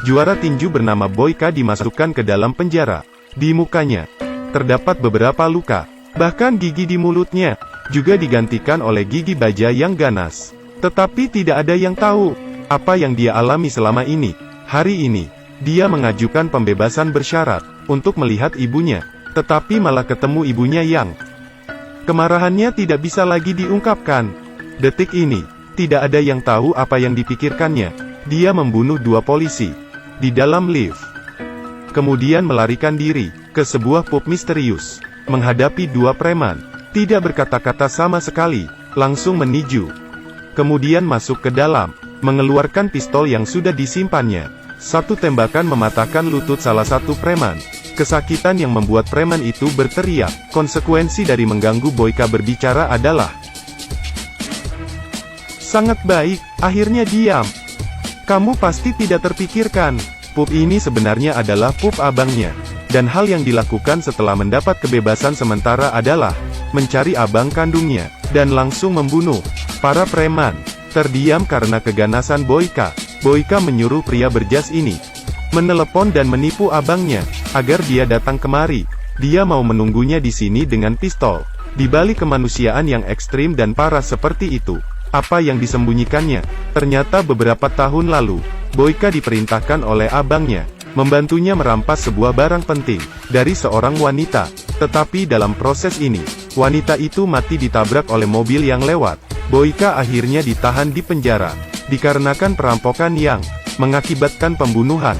juara tinju bernama Boyka dimasukkan ke dalam penjara. Di mukanya, terdapat beberapa luka. Bahkan gigi di mulutnya, juga digantikan oleh gigi baja yang ganas. Tetapi tidak ada yang tahu, apa yang dia alami selama ini. Hari ini, dia mengajukan pembebasan bersyarat, untuk melihat ibunya. Tetapi malah ketemu ibunya yang kemarahannya tidak bisa lagi diungkapkan. Detik ini, tidak ada yang tahu apa yang dipikirkannya. Dia membunuh 2 polisi di dalam lift. Kemudian melarikan diri ke sebuah pub misterius. Menghadapi 2 preman. Tidak berkata-kata sama sekali. Langsung menuju. Kemudian masuk ke dalam. Mengeluarkan pistol yang sudah disimpannya. Satu tembakan mematahkan lutut salah satu preman. Kesakitan yang membuat preman itu berteriak. Konsekuensi dari mengganggu Boyka berbicara adalah sangat baik. Akhirnya diam. Kamu pasti tidak terpikirkan, pub ini sebenarnya adalah pub abangnya. Dan hal yang dilakukan setelah mendapat kebebasan sementara adalah mencari abang kandungnya, dan langsung membunuh para preman. Terdiam karena keganasan Boyka. Boyka menyuruh pria berjas ini menelepon dan menipu abangnya, agar dia datang kemari. Dia mau menunggunya di sini dengan pistol. Di balik kemanusiaan yang ekstrim dan parah seperti itu, apa yang disembunyikannya? Ternyata beberapa tahun lalu, Boyka diperintahkan oleh abangnya, membantunya merampas sebuah barang penting, dari seorang wanita. Tetapi dalam proses ini, wanita itu mati ditabrak oleh mobil yang lewat. Boyka akhirnya ditahan di penjara, dikarenakan perampokan yang mengakibatkan pembunuhan.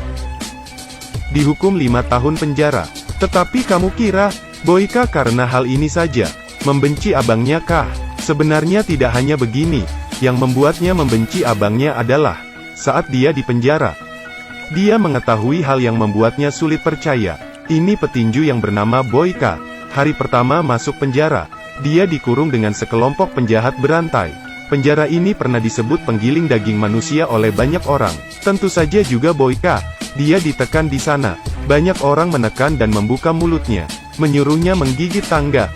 Dihukum 5 tahun penjara. Tetapi kamu kira, Boyka karena hal ini saja membenci abangnya kah? Sebenarnya tidak hanya begini. Yang membuatnya membenci abangnya adalah saat dia di penjara, dia mengetahui hal yang membuatnya sulit percaya. Ini petinju yang bernama Boyka. Hari pertama masuk penjara, dia dikurung dengan sekelompok penjahat berantai. Penjara ini pernah disebut penggiling daging manusia oleh banyak orang. Tentu saja juga Boyka. Dia ditekan di sana. Banyak orang menekan dan membuka mulutnya, menyuruhnya menggigit tangga.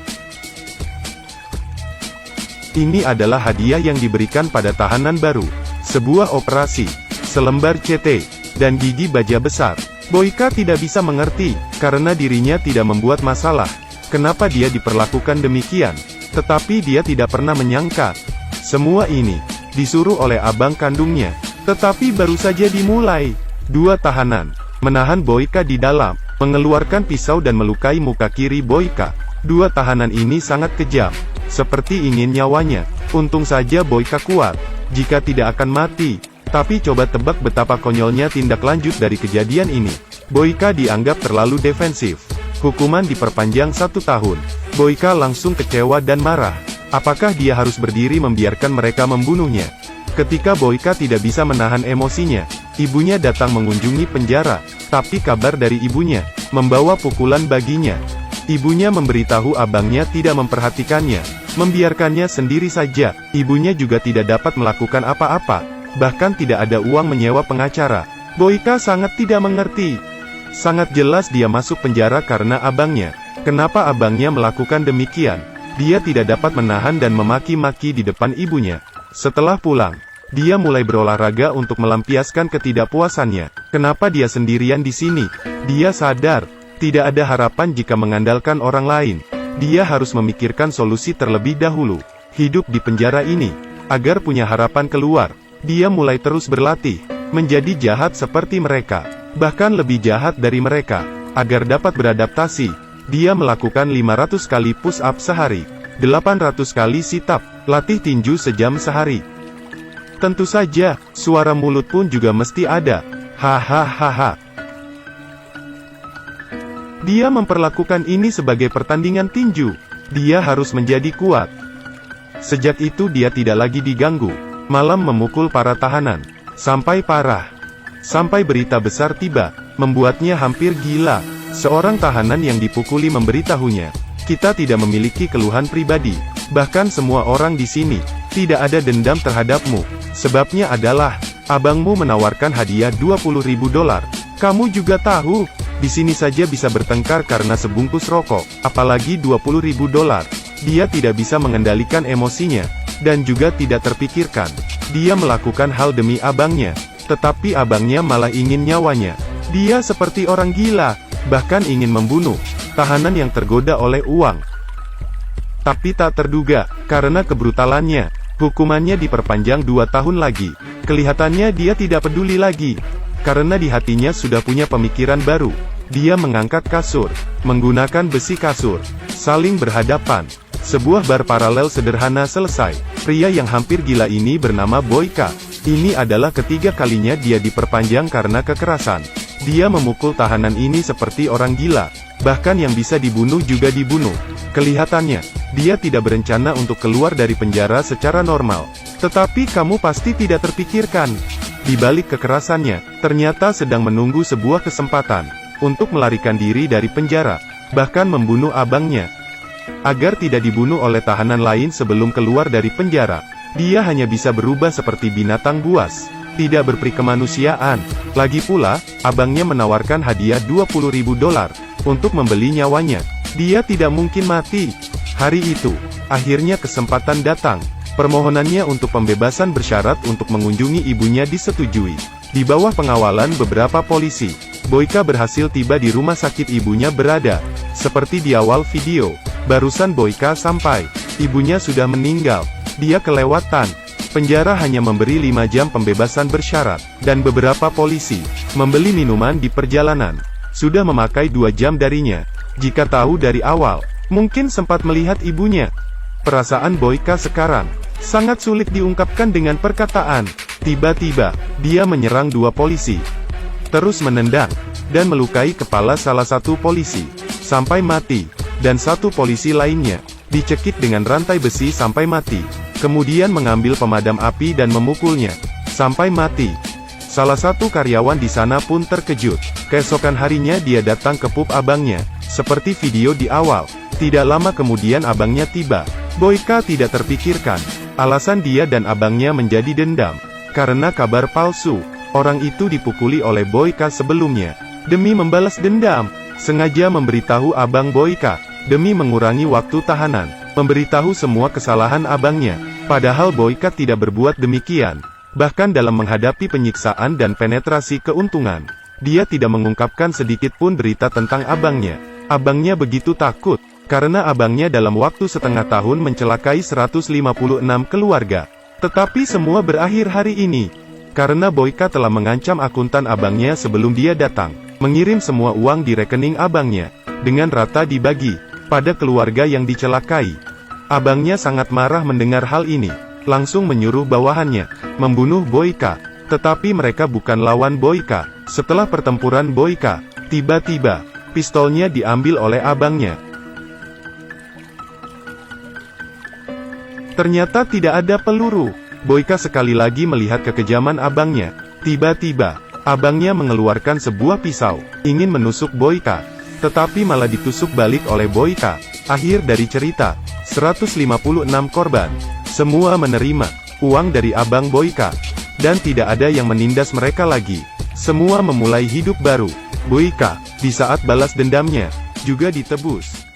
Ini adalah hadiah yang diberikan pada tahanan baru. Sebuah operasi, selembar CT, dan gigi baja besar. Boyka tidak bisa mengerti, karena dirinya tidak membuat masalah. Kenapa dia diperlakukan demikian? Tetapi dia tidak pernah menyangka. Semua ini, disuruh oleh abang kandungnya. Tetapi baru saja dimulai. 2 tahanan menahan Boyka di dalam, mengeluarkan pisau dan melukai muka kiri Boyka. 2 tahanan ini sangat kejam, seperti ingin nyawanya. Untung saja Boyka kuat, jika tidak akan mati. Tapi coba tebak betapa konyolnya tindak lanjut dari kejadian ini. Boyka dianggap terlalu defensif. Hukuman diperpanjang 1 tahun. Boyka langsung kecewa dan marah. Apakah dia harus berdiri membiarkan mereka membunuhnya? Ketika Boyka tidak bisa menahan emosinya, ibunya datang mengunjungi penjara. Tapi kabar dari ibunya membawa pukulan baginya. Ibunya memberitahu abangnya tidak memperhatikannya, membiarkannya sendiri saja. Ibunya juga tidak dapat melakukan apa-apa, bahkan tidak ada uang menyewa pengacara. Boyka sangat tidak mengerti. Sangat jelas dia masuk penjara karena abangnya. Kenapa abangnya melakukan demikian? Dia tidak dapat menahan dan memaki-maki di depan ibunya. Setelah pulang, dia mulai berolahraga untuk melampiaskan ketidakpuasannya. Kenapa dia sendirian di sini? Dia sadar, tidak ada harapan jika mengandalkan orang lain. Dia harus memikirkan solusi terlebih dahulu. Hidup di penjara ini, agar punya harapan keluar. Dia mulai terus berlatih, menjadi jahat seperti mereka. Bahkan lebih jahat dari mereka. Agar dapat beradaptasi, dia melakukan 500 kali push up sehari, 800 kali sit up, latih tinju sejam sehari. Tentu saja, suara mulut pun juga mesti ada. Hahaha. Dia memperlakukan ini sebagai pertandingan tinju. Dia harus menjadi kuat. Sejak itu dia tidak lagi diganggu. Malam memukul para tahanan. Sampai parah. Sampai berita besar tiba, membuatnya hampir gila. Seorang tahanan yang dipukuli memberitahunya, kita tidak memiliki keluhan pribadi. Bahkan semua orang di sini tidak ada dendam terhadapmu. Sebabnya adalah, abangmu menawarkan hadiah $20.000. Kamu juga tahu, di sini saja bisa bertengkar karena sebungkus rokok, apalagi $20.000. Dia tidak bisa mengendalikan emosinya, dan juga tidak terpikirkan. Dia melakukan hal demi abangnya. Tetapi abangnya malah ingin nyawanya. Dia seperti orang gila, bahkan ingin membunuh tahanan yang tergoda oleh uang. Tapi tak terduga, karena kebrutalannya, hukumannya diperpanjang 2 tahun lagi. Kelihatannya dia tidak peduli lagi, karena di hatinya sudah punya pemikiran baru. Dia mengangkat kasur, menggunakan besi kasur, saling berhadapan. Sebuah bar paralel sederhana selesai. Pria yang hampir gila ini bernama Boyka. Ini adalah ketiga kalinya dia diperpanjang karena kekerasan. Dia memukul tahanan ini seperti orang gila. Bahkan yang bisa dibunuh juga dibunuh. Kelihatannya, dia tidak berencana untuk keluar dari penjara secara normal. Tetapi kamu pasti tidak terpikirkan, di balik kekerasannya, ternyata sedang menunggu sebuah kesempatan untuk melarikan diri dari penjara, bahkan membunuh abangnya. Agar tidak dibunuh oleh tahanan lain sebelum keluar dari penjara, dia hanya bisa berubah seperti binatang buas, tidak berperi kemanusiaan. Lagi pula, abangnya menawarkan hadiah $20.000 untuk membeli nyawanya. Dia tidak mungkin mati. Hari itu, akhirnya kesempatan datang. Permohonannya untuk pembebasan bersyarat untuk mengunjungi ibunya disetujui. Di bawah pengawalan beberapa polisi, Boyka berhasil tiba di rumah sakit ibunya berada. Seperti di awal video, barusan Boyka sampai, ibunya sudah meninggal. Dia kelewatan. Penjara hanya memberi 5 jam pembebasan bersyarat, dan beberapa polisi membeli minuman di perjalanan. Sudah memakai 2 jam darinya. Jika tahu dari awal, mungkin sempat melihat ibunya. Perasaan Boyka sekarang sangat sulit diungkapkan dengan perkataan. Tiba-tiba, dia menyerang 2 polisi, terus menendang dan melukai kepala salah satu polisi sampai mati, dan 1 polisi lainnya dicekik dengan rantai besi sampai mati. Kemudian mengambil pemadam api dan memukulnya sampai mati. Salah satu karyawan di sana pun terkejut. Keesokan harinya dia datang ke pub abangnya, seperti video di awal. Tidak lama kemudian abangnya tiba. Boyka tidak terpikirkan. Alasan dia dan abangnya menjadi dendam, karena kabar palsu. Orang itu dipukuli oleh Boyka sebelumnya. Demi membalas dendam, sengaja memberitahu abang Boyka, demi mengurangi waktu tahanan, memberitahu semua kesalahan abangnya. Padahal Boyka tidak berbuat demikian. Bahkan dalam menghadapi penyiksaan dan penetrasi keuntungan, dia tidak mengungkapkan sedikit pun berita tentang abangnya. Abangnya begitu takut, karena abangnya dalam waktu setengah tahun mencelakai 156 keluarga. Tetapi semua berakhir hari ini, karena Boyka telah mengancam akuntan abangnya sebelum dia datang, mengirim semua uang di rekening abangnya, dengan rata dibagi pada keluarga yang dicelakai. Abangnya sangat marah mendengar hal ini, langsung menyuruh bawahannya membunuh Boyka. Tetapi mereka bukan lawan Boyka. Setelah pertempuran Boyka, tiba-tiba, pistolnya diambil oleh abangnya. Ternyata tidak ada peluru. Boyka sekali lagi melihat kekejaman abangnya. Tiba-tiba, abangnya mengeluarkan sebuah pisau, ingin menusuk Boyka. Tetapi malah ditusuk balik oleh Boyka. Akhir dari cerita, 156 korban. Semua menerima uang dari abang Boyka, dan tidak ada yang menindas mereka lagi. Semua memulai hidup baru. Boyka, di saat balas dendamnya, juga ditebus.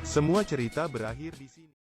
Semua cerita berakhir di sini.